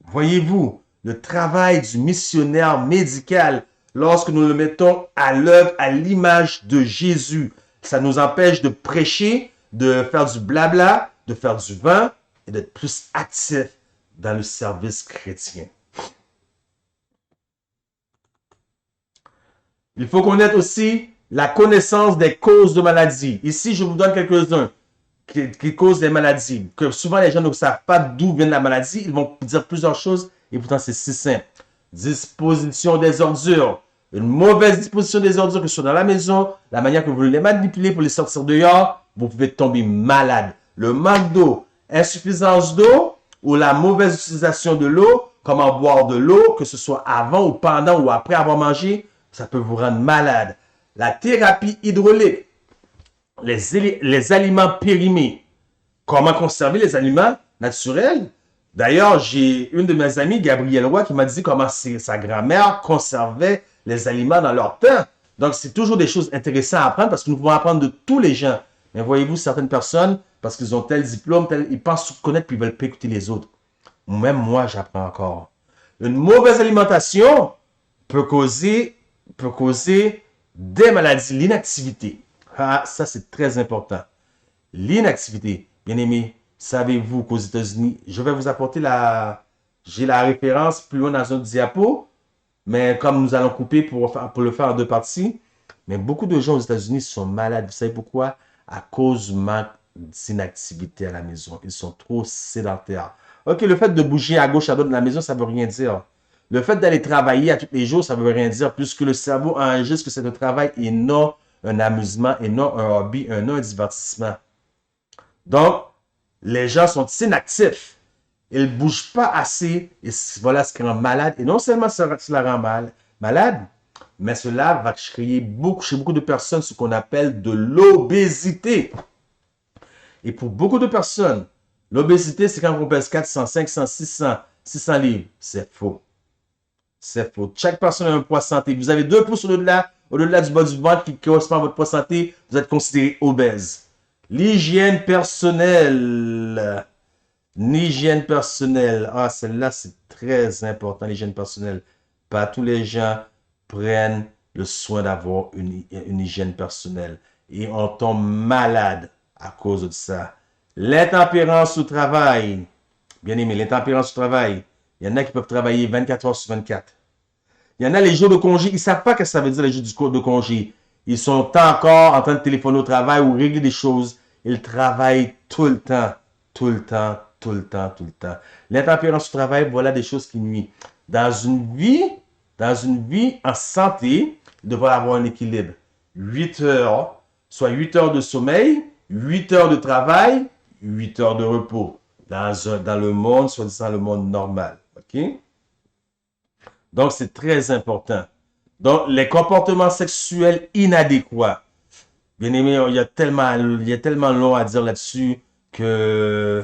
Voyez-vous, le travail du missionnaire médical, lorsque nous le mettons à l'œuvre à l'image de Jésus, ça nous empêche de prêcher, de faire du blabla, de faire du vent et d'être plus actifs dans le service chrétien. Il faut connaître aussi la connaissance des causes de maladie. Ici, je vous donne quelques-uns qui causent des maladies. Que souvent, les gens ne savent pas d'où vient la maladie. Ils vont dire plusieurs choses et pourtant, c'est si simple. Disposition des ordures. Une mauvaise disposition des ordures que ce soit dans la maison, la manière que vous les manipulez pour les sortir dehors, vous pouvez tomber malade. Le manque d'eau, insuffisance d'eau ou la mauvaise utilisation de l'eau, comment boire de l'eau, que ce soit avant ou pendant ou après avoir mangé, ça peut vous rendre malade. La thérapie hydraulique, les aliments périmés. Comment conserver les aliments naturels? D'ailleurs, j'ai une de mes amies, Gabrielle Roy, qui m'a dit comment sa grand-mère conservait les aliments dans leur temps. Donc, c'est toujours des choses intéressantes à apprendre parce que nous pouvons apprendre de tous les gens. Mais voyez-vous, certaines personnes, parce qu'ils ont tel diplôme, ils pensent connaître puis ils veulent pas écouter les autres. Même moi, j'apprends encore. Une mauvaise alimentation peut causer des maladies, l'inactivité. Ah, ça, c'est très important. L'inactivité. Bien aimé, savez-vous qu'aux États-Unis, je vais vous apporter j'ai la référence plus loin dans un diapo, mais comme nous allons couper pour le faire en deux parties, mais beaucoup de gens aux États-Unis sont malades. Vous savez pourquoi? À cause du manque d'inactivité à la maison. Ils sont trop sédentaires. Ok, le fait de bouger à gauche, à droite de la maison, ça ne veut rien dire. Le fait d'aller travailler à tous les jours, ça ne veut rien dire, puisque le cerveau enregistre que c'est un travail et non un amusement, et non un hobby, et non un divertissement. Donc, les gens sont inactifs. Ils ne bougent pas assez. Et voilà ce qui rend malade. Et non seulement cela rend malade, mais cela va créer chez beaucoup de personnes ce qu'on appelle de l'obésité. Et pour beaucoup de personnes, l'obésité, c'est quand on pèse 400, 500, 600 livres. C'est faux. C'est faux. Chaque personne a un poids santé. Vous avez 2 pouces au-delà du bas du ventre qui correspond à votre poids santé, vous êtes considéré obèse. L'hygiène personnelle. L'hygiène personnelle. Ah, celle-là, c'est très important, l'hygiène personnelle. Pas tous les gens prennent le soin d'avoir une hygiène personnelle. Et on tombe malade à cause de ça. L'intempérance au travail. Bien aimé, l'intempérance au travail. Il y en a qui peuvent travailler 24 heures sur 24. Il y en a les jours de congé, ils ne savent pas ce que ça veut dire les jours de congé. Ils sont encore en train de téléphoner au travail ou régler des choses. Ils travaillent tout le temps, tout le temps, tout le temps, tout le temps. L'intempérance au travail, voilà des choses qui nuisent. Dans une vie en santé, il devrait avoir un équilibre. 8 heures, soit 8 heures de sommeil, 8 heures de travail, 8 heures de repos. Dans le monde, soi-disant le monde normal. OK? Donc, c'est très important. Donc, les comportements sexuels inadéquats. Bien aimé, il y a tellement long à dire là-dessus que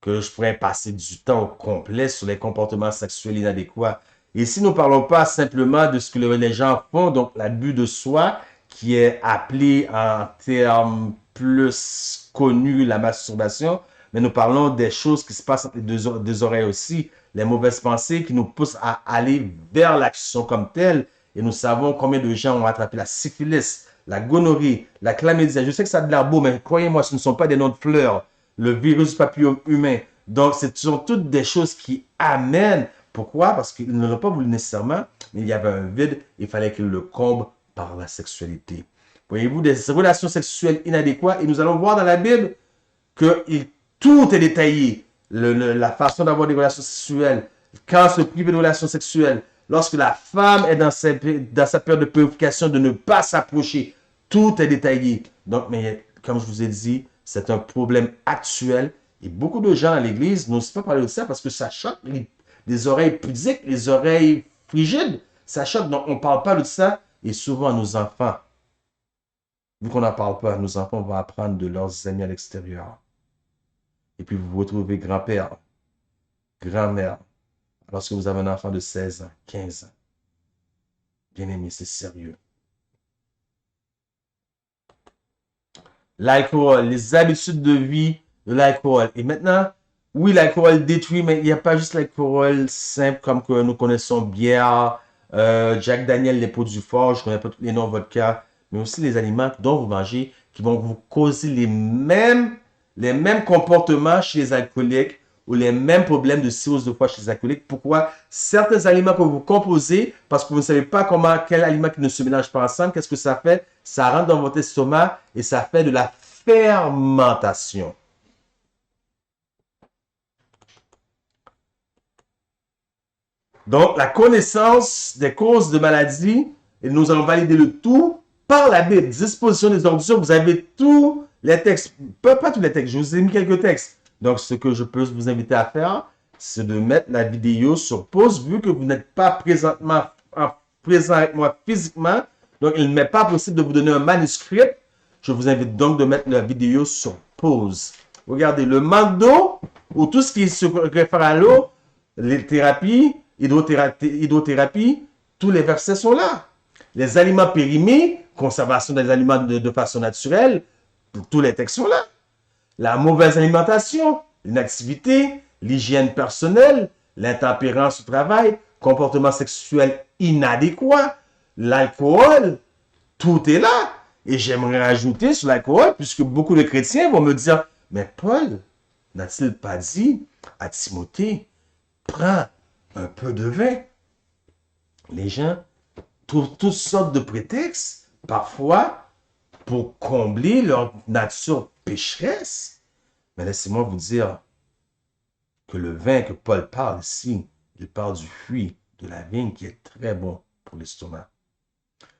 je pourrais passer du temps au complet sur les comportements sexuels inadéquats. Et si nous ne parlons pas simplement de ce que les gens font, donc l'abus de soi, qui est appelé en termes plus connus la masturbation, mais nous parlons des choses qui se passent entre les deux oreilles aussi, les mauvaises pensées qui nous poussent à aller vers l'action comme telle. Et nous savons combien de gens ont attrapé la syphilis, la gonorrhée, la chlamydia. Je sais que ça a de l'air beau, mais croyez-moi, ce ne sont pas des noms de fleurs. Le virus papillome humain. Donc, ce sont toutes des choses qui amènent. Pourquoi? Parce qu'ils ne l'ont pas voulu nécessairement, mais il y avait un vide. Il fallait qu'ils le comblent par la sexualité. Voyez-vous, des relations sexuelles inadéquates. Et nous allons voir dans la Bible que tout est détaillé. La façon d'avoir des relations sexuelles, quand se priver de relations sexuelles, lorsque la femme est dans sa période de purification, de ne pas s'approcher, tout est détaillé. Donc, mais comme je vous ai dit, c'est un problème actuel et beaucoup de gens à l'église n'osent pas parler de ça parce que ça choque les oreilles pudiques, les oreilles frigides. Ça choque, donc on ne parle pas de ça et souvent nos enfants, vu qu'on n'en parle pas, nos enfants vont apprendre de leurs amis à l'extérieur. Et puis vous vous retrouvez grand-père, grand-mère, lorsque vous avez un enfant de 16 ans, 15 ans. Bien aimé, c'est sérieux. L'alcool, les habitudes de vie de l'alcool. Et maintenant, oui, l'alcool détruit, mais il n'y a pas juste l'alcool simple comme que nous connaissons bière, Jack Daniel, les produits forts, je ne connais pas tous les noms vodka, mais aussi les aliments dont vous mangez qui vont vous causer les mêmes comportements chez les alcooliques ou les mêmes problèmes de cirrhose de foie chez les alcooliques. Pourquoi? Certains aliments que vous composez, parce que vous ne savez pas quel aliment qui ne se mélange pas ensemble, qu'est-ce que ça fait? Ça rentre dans votre estomac et ça fait de la fermentation. Donc, la connaissance des causes de maladie, et nous allons valider le tout par la Bible. Disposition des ordures, vous avez tous les textes, pas tous les textes, je vous ai mis quelques textes. Donc, ce que je peux vous inviter à faire, c'est de mettre la vidéo sur pause, vu que vous n'êtes pas présentement présent avec moi physiquement. Donc, il n'est pas possible de vous donner un manuscrit. Je vous invite donc de mettre la vidéo sur pause. Regardez, le manque d'eau, ou tout ce qui se réfère à l'eau, les thérapies, hydrothérapie, tous les versets sont là. Les aliments périmés, conservation des aliments de façon naturelle, tous les textes sont là. La mauvaise alimentation, l'inactivité, l'hygiène personnelle, l'intempérance au travail, comportement sexuel inadéquat, l'alcool, tout est là. Et j'aimerais rajouter sur l'alcool, puisque beaucoup de chrétiens vont me dire, mais Paul, n'a-t-il pas dit à Timothée, prends un peu de vin? Les gens trouvent toutes sortes de prétextes, parfois, pour combler leur nature pécheresse. Mais laissez-moi vous dire que le vin que Paul parle ici, il parle du fruit de la vigne qui est très bon pour l'estomac.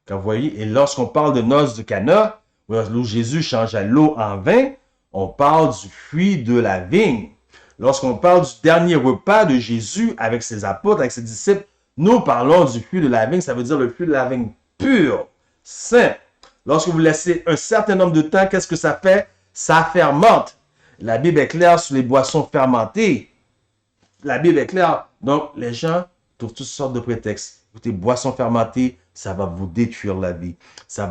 Quand vous voyez, et lorsqu'on parle de noces de Cana, où Jésus changea l'eau en vin, on parle du fruit de la vigne. Lorsqu'on parle du dernier repas de Jésus avec ses apôtres, avec ses disciples, nous parlons du fruit de la vigne, ça veut dire le fruit de la vigne pur, sain. Lorsque vous laissez un certain nombre de temps, qu'est-ce que ça fait? Ça fermente. La Bible est claire sur les boissons fermentées. La Bible est claire. Donc, les gens trouvent toutes sortes de prétextes. Écoutez, boissons fermentées, ça va vous détruire la vie. Ça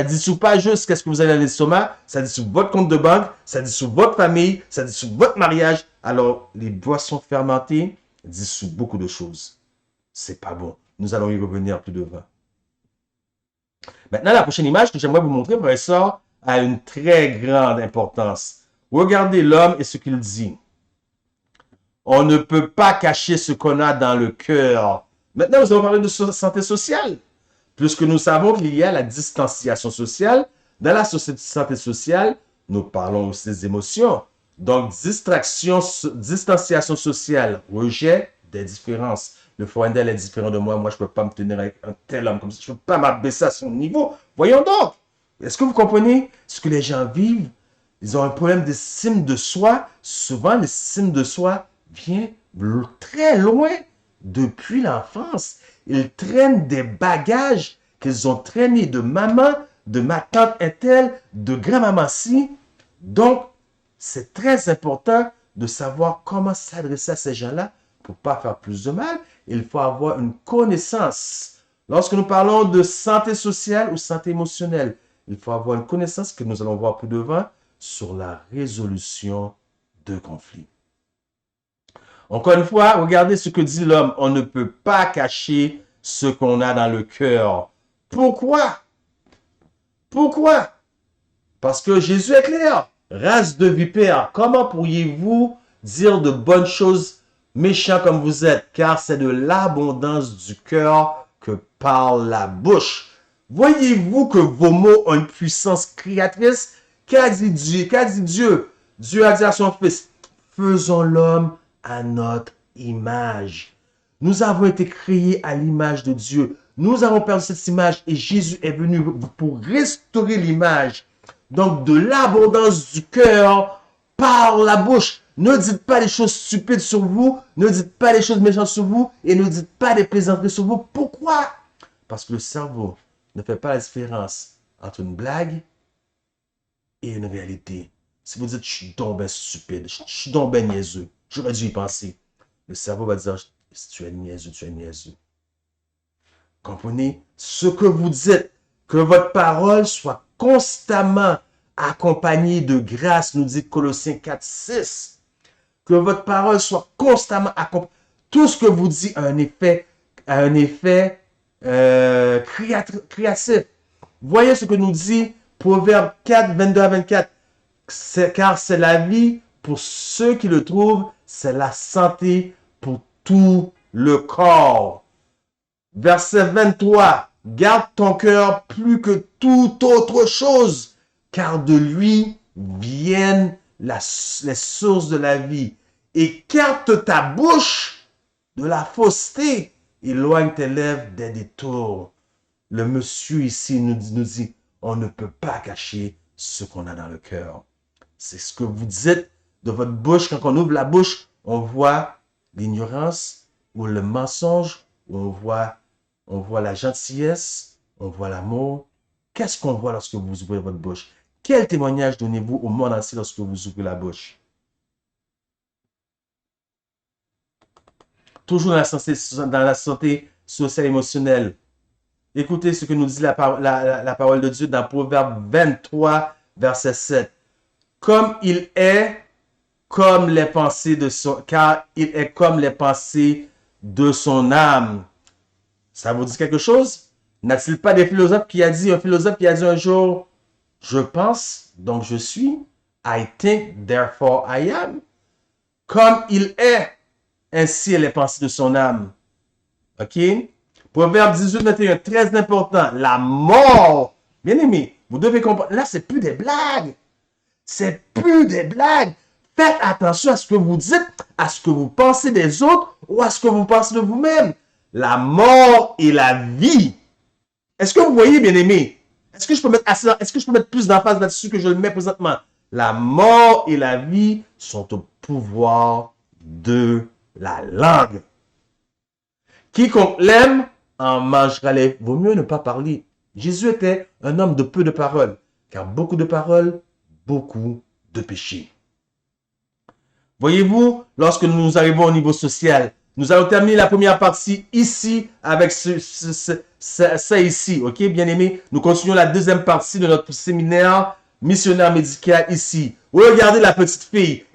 dissout pas juste qu'est-ce que vous avez dans l'estomac, ça dissout votre compte de banque, ça dissout votre famille, ça dissout votre mariage. Alors, les boissons fermentées dissout beaucoup de choses. C'est pas bon. Nous allons y revenir plus devant. Maintenant, la prochaine image que j'aimerais vous montrer, professeur, a une très grande importance. Regardez l'homme et ce qu'il dit. On ne peut pas cacher ce qu'on a dans le cœur. Maintenant, nous allons parler de santé sociale. Puisque nous savons qu'il y a la distanciation sociale. Dans la santé sociale, nous parlons aussi des émotions. Donc, distanciation sociale, rejet des différences. Le Fouendel est différent de moi. Moi, je ne peux pas me tenir avec un tel homme comme ça. Je ne peux pas m'abaisser à son niveau. Voyons donc. Est-ce que vous comprenez ce que les gens vivent? Ils ont un problème d'estime de soi. Souvent, l'estime de soi vient très loin depuis l'enfance. Ils traînent des bagages qu'ils ont traînés de maman, de ma tante Intel, de grand-maman ci. Donc, c'est très important de savoir comment s'adresser à ces gens-là pour ne pas faire plus de mal. Il faut avoir une connaissance. Lorsque nous parlons de santé sociale ou santé émotionnelle, il faut avoir une connaissance que nous allons voir plus devant sur la résolution de conflits. Encore une fois, regardez ce que dit l'homme. On ne peut pas cacher ce qu'on a dans le cœur. Pourquoi? Pourquoi? Parce que Jésus est clair. Race de vipères, comment pourriez-vous dire de bonnes choses méchants comme vous êtes? Car c'est de l'abondance du cœur que parle la bouche. Voyez-vous que vos mots ont une puissance créatrice? Qu'a dit Dieu? Qu'a dit Dieu? Dieu a dit à son Fils, faisons l'homme à notre image. Nous avons été créés à l'image de Dieu. Nous avons perdu cette image et Jésus est venu pour restaurer l'image. Donc, de l'abondance du cœur par la bouche. Ne dites pas des choses stupides sur vous. Ne dites pas des choses méchantes sur vous. Et ne dites pas des plaisanteries sur vous. Pourquoi? Parce que le cerveau ne fait pas la différence entre une blague et une réalité. Si vous dites, je suis donc ben stupide, je suis donc ben niaiseux, j'aurais dû y penser. Le cerveau va dire, si tu es niaiseux, tu es niaiseux. Comprenez? Ce que vous dites, que votre parole soit constamment accompagnée de grâce, nous dit Colossiens 4, 6. Que votre parole soit constamment accompagnée. Tout ce que vous dites a un effet créatif. Voyez ce que nous dit Proverbe 4, 22 à 24. Car c'est la vie pour ceux qui le trouvent, c'est la santé pour tout le corps. Verset 23. Garde ton cœur plus que toute autre chose, car de lui viennent les sources de la vie. Écarte ta bouche de la fausseté, éloigne tes lèvres des détours. Le monsieur ici nous dit, on ne peut pas cacher ce qu'on a dans le cœur. C'est ce que vous dites de votre bouche. Quand on ouvre la bouche, on voit l'ignorance ou le mensonge, ou on voit la gentillesse, on voit l'amour. Qu'est-ce qu'on voit lorsque vous ouvrez votre bouche? Quel témoignage donnez-vous au monde entier lorsque vous ouvrez la bouche? Toujours dans la santé sociale et émotionnelle. Écoutez ce que nous dit la parole de Dieu dans Proverbe 23, verset 7. Comme il est comme les pensées de son, car il est comme les pensées de son âme. Ça vous dit quelque chose? N'a-t-il pas un philosophe qui a dit un jour, je pense, donc je suis. I think, therefore I am. Comme il est, ainsi est les pensées de son âme. OK? Proverbe 18, 21, très important. La mort. Bien aimé, vous devez comprendre. Là, c'est plus des blagues. C'est plus des blagues. Faites attention à ce que vous dites, à ce que vous pensez des autres ou à ce que vous pensez de vous-même. La mort et la vie. Est-ce que vous voyez, bien aimé? Est-ce que je peux mettre plus d'emphase là-dessus que je le mets présentement? La mort et la vie sont au pouvoir de la langue. Quiconque l'aime en mangera les... Vaut mieux ne pas parler. Jésus était un homme de peu de paroles, car beaucoup de paroles, beaucoup de péchés. Voyez-vous, lorsque nous arrivons au niveau social, nous allons terminer la première partie ici avec ça ici, ok, bien aimé? Nous continuons la deuxième partie de notre séminaire missionnaire médical ici. Regardez la petite fille,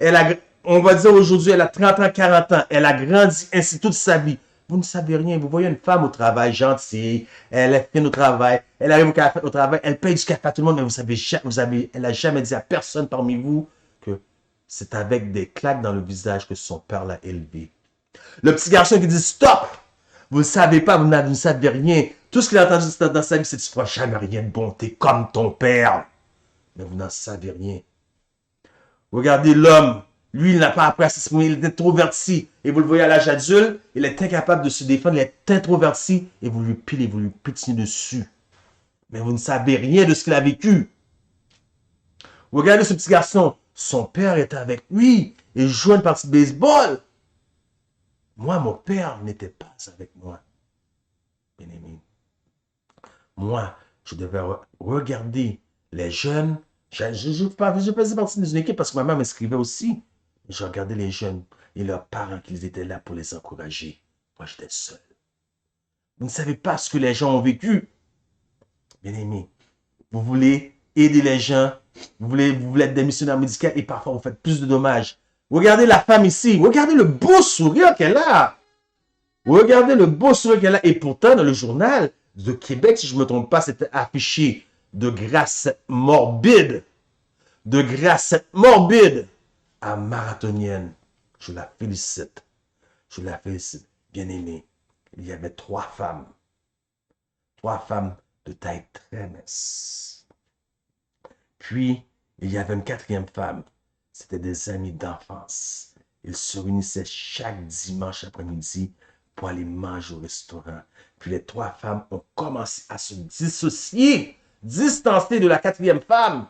on va dire aujourd'hui, elle a 30 ans, 40 ans, elle a grandi ainsi toute sa vie. Vous ne savez rien, vous voyez une femme au travail, gentille, elle est fine au travail, elle arrive au travail, elle paye du café à tout le monde, mais elle n'a jamais dit à personne parmi vous que c'est avec des claques dans le visage que son père l'a élevé. Le petit garçon qui dit stop, vous ne savez pas, vous ne savez rien. Tout ce qu'il a entendu dans sa vie, c'est tu ne feras jamais rien de bon, t'es comme ton père. Mais vous n'en savez rien. Regardez l'homme, lui, il n'a pas appris à s'exprimer, il est introverti. Et vous le voyez à l'âge adulte, il est incapable de se défendre, il est introverti. Et vous lui pilez, vous lui pétinez dessus. Mais vous ne savez rien de ce qu'il a vécu. Regardez ce petit garçon, son père était avec lui et jouait une partie de baseball. Moi, mon père n'était pas avec moi, bien aimé. Moi, je devais regarder les jeunes. Je faisais partie d'une équipe parce que ma mère m'inscrivait aussi. Je regardais les jeunes et leurs parents qu'ils étaient là pour les encourager. Moi, j'étais seul. Vous ne savez pas ce que les gens ont vécu. Bien aimé, vous voulez aider les gens, vous voulez être des missionnaires médicaux et parfois vous faites plus de dommages. Regardez la femme ici, regardez le beau sourire qu'elle a. Regardez le beau sourire qu'elle a. Et pourtant, dans le journal de Québec, si je ne me trompe pas, c'était affiché de grassette morbide. De grassette morbide à marathonienne. Je la félicite. Je la félicite. Bien aimée. Il y avait 3 femmes. 3 femmes de taille très mince. Puis, il y avait une 4e femme. C'était des amis d'enfance. Ils se réunissaient chaque dimanche après-midi pour aller manger au restaurant. Puis les 3 femmes ont commencé à se dissocier, distancer de la 4e femme.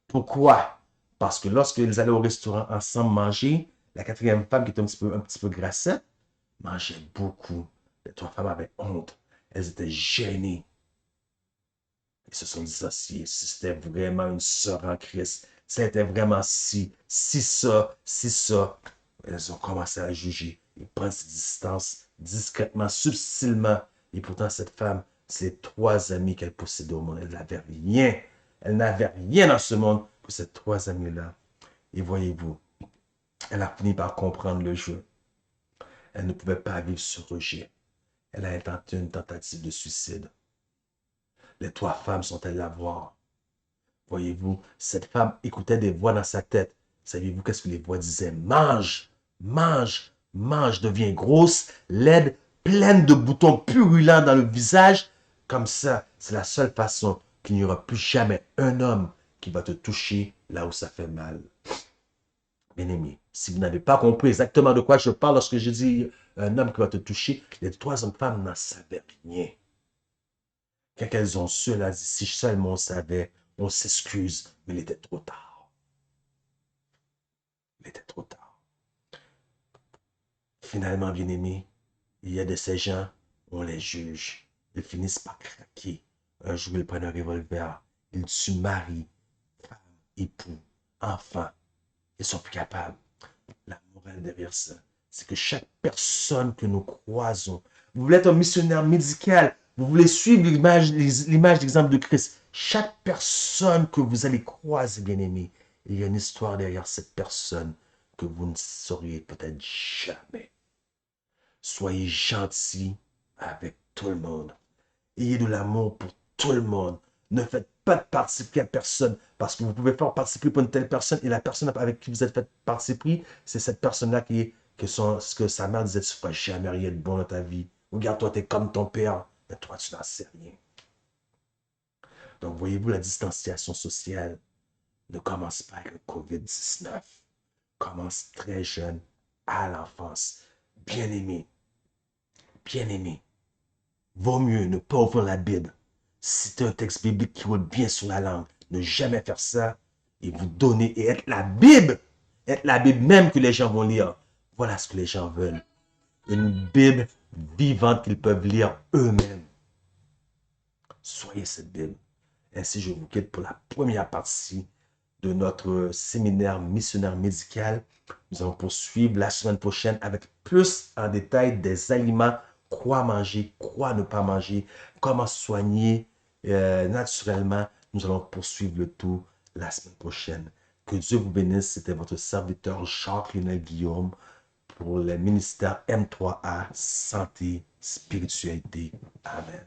Pourquoi? Parce que lorsqu'ils allaient au restaurant ensemble manger, la 4e femme qui était un petit peu grassette, mangeait beaucoup. Les 3 femmes avaient honte. Elles étaient gênées. Ils se sont dissociés. Si c'était vraiment une sœur en Christ, c'était vraiment si ça, si ça. Elles ont commencé à juger. Ils prennent ses distances discrètement, subtilement. Et pourtant, cette femme, c'est 3 amis qu'elle possédait au monde. Elle n'avait rien. Elle n'avait rien dans ce monde que ces 3 amis-là. Et voyez-vous, elle a fini par comprendre le jeu. Elle ne pouvait pas vivre ce rejet. Elle a intenté une tentative de suicide. Les 3 femmes sont allées la voir. Voyez-vous, cette femme écoutait des voix dans sa tête. Saviez-vous qu'est-ce que les voix disaient? Mange, mange, mange, deviens grosse, laide, pleine de boutons purulents dans le visage. Comme ça, c'est la seule façon qu'il n'y aura plus jamais un homme qui va te toucher là où ça fait mal. Bien-aimé, si vous n'avez pas compris exactement de quoi je parle lorsque je dis un homme qui va te toucher, les trois hommes femmes n'en savaient rien. Quand elles ont su, elle a dit, si seulement on savait, on s'excuse, mais il était trop tard. Il était trop tard. Finalement, bien-aimé, il y a de ces gens, on les juge. Ils finissent par craquer. Un jour, ils prennent un revolver. Ils tuent mari, femme, époux, enfant. Ils sont plus capables. La morale derrière ça, c'est que chaque personne que nous croisons, vous voulez être un missionnaire médical, vous voulez suivre l'image d'exemple de Christ, chaque personne que vous allez croiser, bien-aimé, il y a une histoire derrière cette personne que vous ne sauriez peut-être jamais. Soyez gentils avec tout le monde. Ayez de l'amour pour tout le monde. Ne faites pas de parti pris à personne parce que vous pouvez faire partie pris pour une telle personne et la personne avec qui vous êtes fait parti pris, c'est cette personne-là ce que sa mère disait, tu ne feras jamais rien de bon dans ta vie. Regarde, toi, tu es comme ton père, mais toi, tu n'en sais rien. Donc, voyez-vous, la distanciation sociale ne commence pas avec le COVID-19. Commence très jeune, à l'enfance. Bien-aimé, bien-aimé. Vaut mieux ne pas ouvrir la Bible. Citer un texte biblique qui roule bien sur la langue. Ne jamais faire ça et vous donner et être la Bible. Être la Bible même que les gens vont lire. Voilà ce que les gens veulent. Une Bible vivante qu'ils peuvent lire eux-mêmes. Soyez cette Bible. Ainsi, je vous quitte pour la première partie de notre séminaire missionnaire médical. Nous allons poursuivre la semaine prochaine avec plus en détail des aliments, quoi manger, quoi ne pas manger, comment soigner naturellement. Nous allons poursuivre le tout la semaine prochaine. Que Dieu vous bénisse. C'était votre serviteur Jacques-Lionel Guillaume pour le ministère M3A Santé, Spiritualité. Amen.